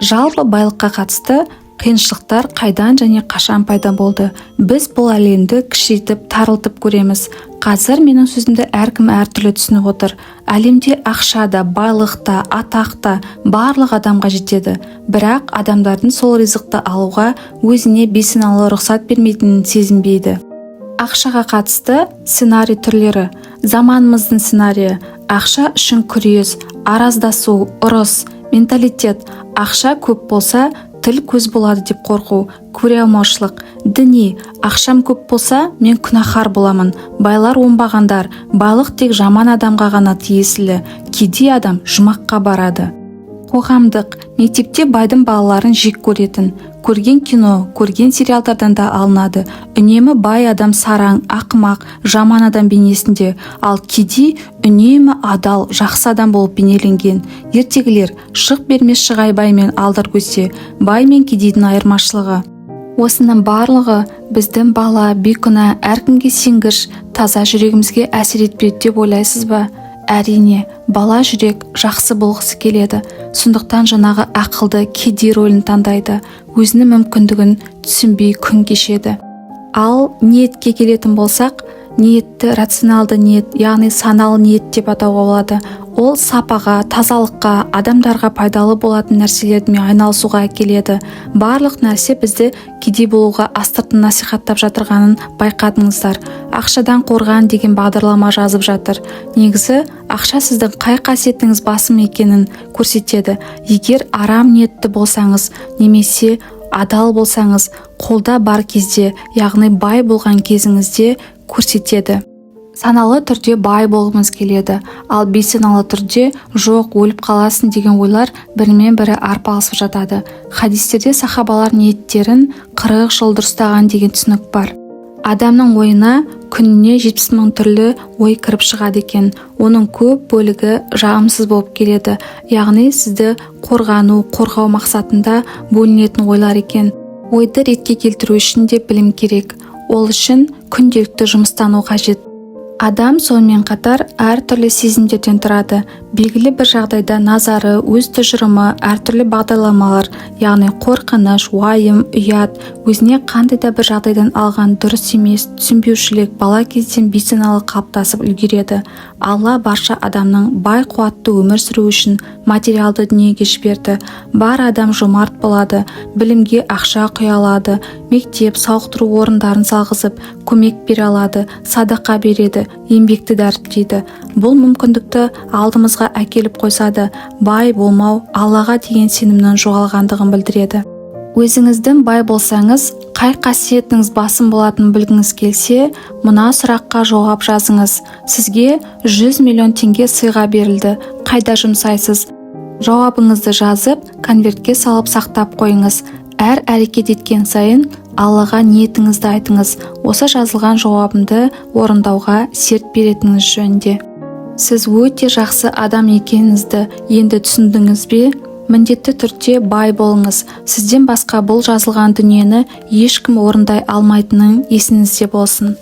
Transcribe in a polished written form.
Жалпы байлыққа қатысты қиыншылықтар қайдан және қашан пайда болды? Біз бұл әлемді кішірейтіп, тарылтып көреміз. Қазір менің сөзімді әркім әртүрлі түсініп отыр. Әлемде ақша да, байлық та, атақ та барлық адамға жетеді. Бірақ адамдардың сол ризықты алуға өзіне бейсаналы рұқсат бермейтінін сезінбейді. Ақшаға қатысты сценарий түрлері. Заманымыздың сценарийі: ақша үшін күрес, араздасу, ұрыс, менталитет. Ақша көп болса, тіл көз болады деп қорқу, көре алмаушылық. Діни: ақшам көп болса, мен күнәһар боламын. Байлар оңбағандар, байлық тек жаман адамға ғана тиесілі. Кедей адам жұмаққа барады. Қоғамдық: мектепте байдың балаларын жек көретін, көрген кино, көрген сериалдардан да алынады. Үнемі бай адам сараң, ақымақ, жаман адам бейнесінде, ал кедей үнемі адал, жақсы адам болып бейнеленген. Ертегілер: шық бермес шығайбай мен алдар көсе, бай мен кедейдің айырмашылығы. Осының барлығы біздің бала, бейкүнә, әркімге сенгіш, таза жүрегімізге әсер етпейді деп ойлайсыз ба? Әрине, бала жүрек жақсы болғысы келеді. Сондықтан жаңағы ақылды кедей рөлін таңдайды. Өзінің мүмкіндігін түсінбей күн кешеді. Ал ниетке келетін болсақ, ниетті рационалды ниет, яғни саналы ниет деп атауға болады. Ол сапаға, тазалыққа, адамдарға пайдалы болатын нәрселермен айналысуға әкеледі. Барлық нәрсе бізді кедей болуға астыртын насихаттап жатырғанын байқадыңыздар. Ақшадан қорған деген бағдарлама жазып жатыр. Негізі ақша сіздің қай қасиетіңіз басым екенін көрсетеді. Егер арам ниетті болсаңыз, немесе адал болсаңыз, қолда бар кезде, яғни бай болған кезіңізде көрсетеді. Саналы түрде бай болғымыз келеді, ал бейсаналы түрде жоқ, өліп қаласың деген ойлар бірімен бірі арпалысып жатады. Хадистерде сахабалар ниеттерін 40 жыл дұрыстаған деген түсінік бар. Адамның ойына күніне 70 000 түрлі ой кіріп шығады екен. Оның көп бөлігі жағымсыз болып келеді, яғни сізді қорғау мақсатында бөлінетін ойлар екен. Ойды ретке келтіру үшін де білім керек. Ол үшін күнделікті жұмыстану қажет. Адам сонымен қатар әртүрлі сезімдерден тұрады. Белгілі бір жағдайда назары, өз тұжырымы, әртүрлі бағдарламалар, яғни қорқыныш, уайым, ұят, өзіне қандай да бір жағдайдан алған дұрыс емес, түсінбеушілік бала кезден бейсаналы қалыптасып үлгереді. Алла барша адамның бай қуатты өмір сүру үшін материалды дүниеге жіберді. Бар адам жомарт болады, білімге ақша құя алады, мектеп, сауықтыру орындарын салғызып, көмек бере алады, садақа береді, еңбекті дәріптейді. Бұл мүмкіндікті алдымызға әкеліп қойсады, бай болмау Аллаға деген сенімнің жоғалғандығын білдіреді. Өзіңіздің бай болсаңыз, қай қасиетіңіз басым болатынын білгіңіз келсе, мына сұраққа жауап жазыңыз. Сізге 100 миллион теңге сыйға берілді, қайда жұмсайсыз? Жауабыңызды жазып, конвертке салып сақтап қойыңыз. Әр әрекет еткен сайын Аллаға ниетіңізді айтыңыз. Осы жазылған жауабымды орындауға серт беретініңіз жөнінде. Сіз өте жақсы адам екеніңізді енді түсіндіңіз бе? Міндетті түрде бай болыңыз. Сізден басқа бұл жазылған дүниені ешкім орындай алмайтынын есіңізде болсын.